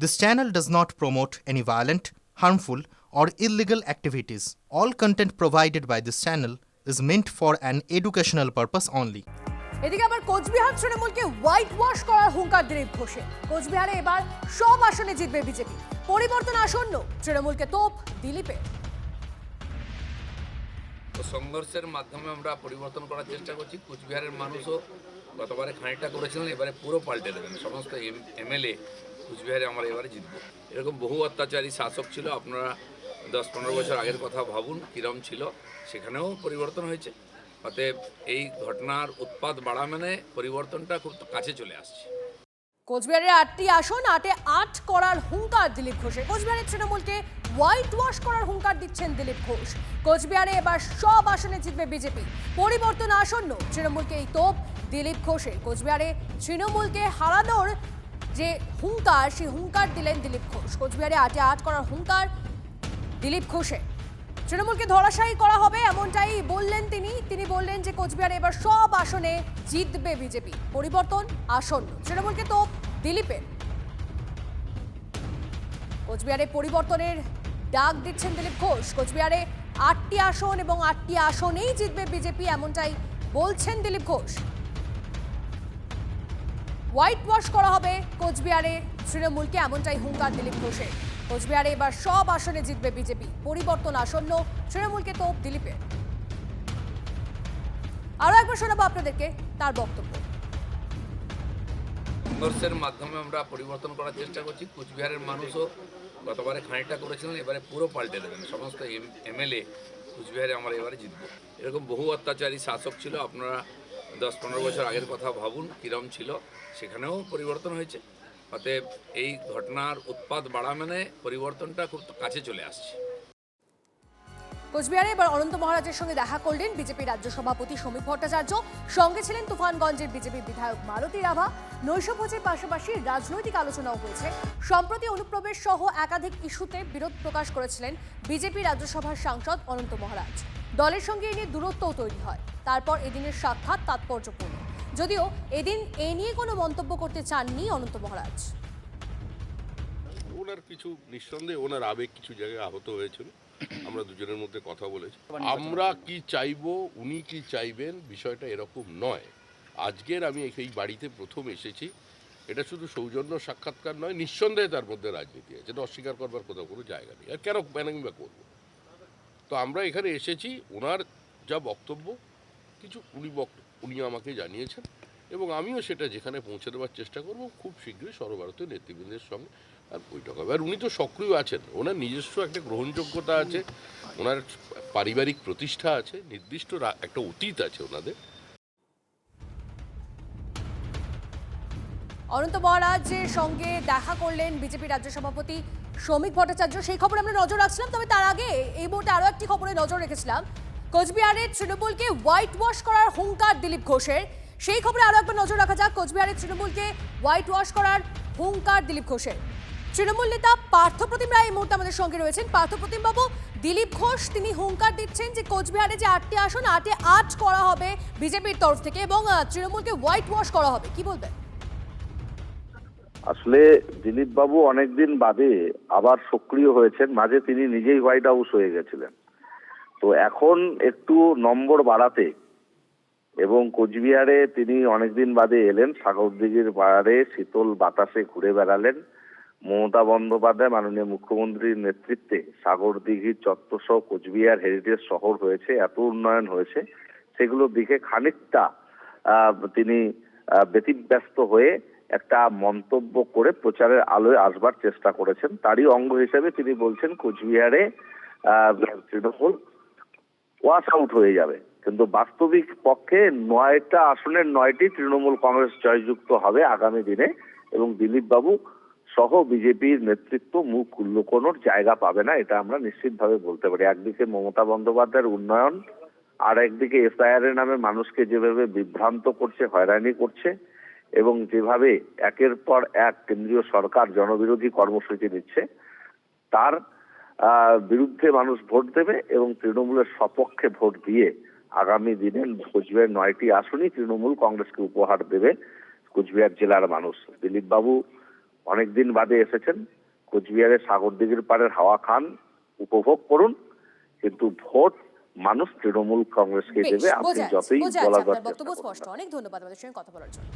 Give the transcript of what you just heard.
This channel does not promote any violent, harmful, or illegal activities. All content provided by this channel is meant for an educational purpose only. এদিকে আবার কোচবিহার তৃণমূলকে white wash করার হুঙ্কার দিলীপ ঘোষের। কোচবিহারে এবার সব আসনে জিতবে বিজেপি। পরিবর্তন আসন্ন, তৃণমূলকে তোপ দিলীপের। সংঘর্ষের মাধ্যমে আমরা পরিবর্তন করার চেষ্টা করছি। কোচবিহারের মানুষও গতবারে খানিকটা করেছিলেন, এবারে পুরো পাল্টে দেবেন। সমস্ত এমএলএ কোচবিহারে আমরা এবারে জিতব। এরকম বহু অত্যাচারী শাসক ছিল, আপনারা 10-15 বছর আগের কথা ভাবুন কিরম ছিল, সেখানেও পরিবর্তন হয়েছে। অতএব এই ঘটনার উৎপাত বাড়া মানে পরিবর্তনটা খুব কাছে চলে আসছে। কোচবিহারের 8টি আসন 8-এ 8 করার হুঙ্কার দিলীপ ঘোষের। কোচবিহারের তৃণমূলকে হোয়াইট ওয়াশ করার হুঙ্কার দিচ্ছেন দিলীপ ঘোষ। কোচবিহারে এবার সব আসনে জিতবে বিজেপি। পরিবর্তন আসন্ন, তৃণমূলকে এই তোপ দিলীপ ঘোষের। কোচবিহারে তৃণমূলকে হারানোর যে হুঙ্কার, সেই হুঙ্কার দিলেন দিলীপ ঘোষ। কোচবিহারে 8-এ 8 করার হুঙ্কার দিলীপ ঘোষের। তৃণমূলকে ধরাশায়ী করা হবে এমনটাই বললেন তিনি বললেন যে কোচবিহারে এবার সব আসনে জিতবে বিজেপি। পরিবর্তন আসন্ন, তৃণমূলকে তো দিলীপের। কোচবিহারে পরিবর্তনের ডাক দিচ্ছেন দিলীপ ঘোষ। কোচবিহারে 8টি আসন এবং 8টি আসনেই জিতবে বিজেপি, এমনটাই বলছেন দিলীপ ঘোষ। হোয়াইট ওয়াশ করা হবে কোচবিহারে তৃণমূলকে, এমনটাই হুঙ্কার দিলীপ ঘোষের। কোচবিহারে এবার সব আসনে জিতবে বিজেপি। পরিবর্তন আসন্ন, তৃণমূলকে তোপ দিলীপের। আরো একবার শোনাবো আপনাদেরকে তার বক্তব্য। সংঘর্ষের মাধ্যমে আমরা পরিবর্তন করার চেষ্টা করছি। কোচবিহারের মানুষও গতবারে খানিকটা করেছিলেন, এবারে পুরো পাল্টে দেবেন। সমস্ত এমএলএ কোচবিহারে আমরা এবারে জিতব। এরকম বহু অত্যাচারী শাসক ছিল, আপনারা 10-15 বছর আগের কথা ভাবুন কিরম ছিল, সেখানেও পরিবর্তন হয়েছে। অতএব এই ঘটনার উৎপাত বাড়া মানে পরিবর্তনটা খুব কাছে চলে আসছে। কোচবিহারে এবার অনন্ত মহারাজের সঙ্গে দেখা করলেন বিজেপি রাজ্য সভাপতি সমীক ভট্টাচার্য। সঙ্গে ছিলেন তুফানগঞ্জের বিজেপি বিধায়ক মালতী রাভা। নৈশভোজের পাশাপাশি রাজনৈতিক আলোচনাও হয়েছে। সম্প্রতি অনুপ্রবেশ সহ একাধিক ইস্যুতে বিরোধ প্রকাশ করেছিলেন বিজেপি রাজ্যসভার সাংসদ অনন্ত মহারাজ। দলের সঙ্গে এ নিয়ে দূরত্বও তৈরি হয়। তারপর এদিনের সাক্ষাৎ তাৎপর্যপূর্ণ, যদিও এদিন এ নিয়ে কোনো মন্তব্য করতে চাননি অনন্ত মহারাজ। ওনার কিছু নিঃসন্দেহে ওনার আবেগ কিছু জায়গায় আহত হয়েছিল। আমরা দুজনের মধ্যে কথা বলেছি। আমরা কি চাইবো, উনি কি চাইবেন, বিষয়টা এরকম নয়। আজকের আমি এই বাড়িতে প্রথম এসেছি, এটা শুধু সৌজন্য সাক্ষাৎকার নয়, নিঃসন্দেহে তার মধ্যে রাজনীতি আছে, এটা অস্বীকার করবার কোথাও কোনো জায়গা নেই। আর কেন প্যানিং বা করবো? তো আমরা এখানে এসেছি, ওনার যা বক্তব্য কিছু উনি আমাকে জানিয়েছেন এবং আমিও সেটা যেখানে পৌঁছে দেওয়ার চেষ্টা করব। খুব শীঘ্রই সর্বভারতীয় নেতৃবৃন্দের সঙ্গে আর বৈঠক হবে। আর উনি তো সক্রিয় আছেন, ওনার নিজস্ব একটা গ্রহণযোগ্যতা আছে, ওনার পারিবারিক প্রতিষ্ঠা আছে, নির্দিষ্ট একটা অতীত আছে ওনাদের। অনন্ত মহারাজের সঙ্গে দেখা করলেন বিজেপি রাজ্য সভাপতি সমীক ভট্টাচার্য, সেই খবরে আমরা নজর রাখছিলাম। তবে তার আগে এই মুহূর্তে আরো একটি খবরে নজর রেখেছিলাম। কোচবিহারের তৃণমূলকে হোয়াইট ওয়াশ করার হুঙ্কার দিলীপ ঘোষের, সেই খবরে আরো একবার নজর রাখা যাক। কোচবিহারের তৃণমূলকে হোয়াইট ওয়াশ করার হুঙ্কার দিলীপ ঘোষের। তৃণমূল নেতা পার্থপ্রতিম রায় এই মুহূর্তে আমাদের সঙ্গে রয়েছেন। পার্থপ্রতিম বাবু, দিলীপ ঘোষ তিনি হুঙ্কার দিচ্ছেন যে কোচবিহারে যে 8টি আসন 8-এ 8 করা হবে বিজেপির তরফ থেকে এবং তৃণমূলকে হোয়াইট ওয়াশ করা হবে, কি বলবেন? আসলে দিলীপ বাবু অনেকদিন বাদে আবার সক্রিয় হয়েছেন। মাঝে তিনি নিজেই হোয়াইট হাউস হয়ে গেছিলেন। তো এখন একটু নম্বর বাড়াতে এবং কোচবিহারে তিনি অনেকদিন বাদে এলেন, সাগরদিঘির পাড়ে শীতল বাতাসে ঘুরে বেড়ালেন। মমতা বন্দ্যোপাধ্যায় মাননীয় মুখ্যমন্ত্রীর নেতৃত্বে সাগরদিঘির চত্বর সহ কোচবিহার হেরিটেজ শহর হয়েছে, এত উন্নয়ন হয়েছে, সেগুলোর দিকে খানিকটা তিনি ব্যতিব্যস্ত হয়ে একটা মন্তব্য করে প্রচারের আলোয় আসবার চেষ্টা করেছেন। তারই অঙ্গ হিসেবে তিনি বলছেন কোচবিহারে তৃণমূল ওয়াশ আউট হয়ে যাবে, কিন্তু বাস্তবিক পক্ষে 9টা আসনের 9টি তৃণমূল কংগ্রেস জয়যুক্ত হবে আগামী দিনে এবং দিলীপ বাবু সহ বিজেপির নেতৃত্ব মুখ লুকোনোর জায়গা পাবে না, এটা আমরা নিশ্চিতভাবে বলতে পারি। একদিকে মমতা বন্দ্যোপাধ্যায়ের উন্নয়ন, আর একদিকে এসআইআর এর নামে মানুষকে যেভাবে বিভ্রান্ত করছে, হয়রানি করছে এবং যেভাবে একের পর এক কেন্দ্রীয় সরকার জনবিরোধী কর্মসূচি নিচ্ছে, তার বিরুদ্ধে মানুষ ভোট দেবে এবং তৃণমূলের সপক্ষে ভোট দিয়ে আগামী দিনে কোচবিহার 9টি আসনই তৃণমূল কংগ্রেসকে উপহার দেবে কোচবিহার জেলার মানুষ। দিলীপ বাবু অনেকদিন বাদে এসেছেন, কোচবিহারের সাগরদিঘির পাড়ের হাওয়া খান, উপভোগ করুন, কিন্তু ভোট মানুষ তৃণমূল কংগ্রেসকে বেশ, দেবে। আপনি বোঝা যতই যাচ্ছে বলা আপনার যাচ্ছে বক্তব্য স্পষ্ট। অনেক ধন্যবাদ আমাদের সঙ্গে কথা বলার জন্য।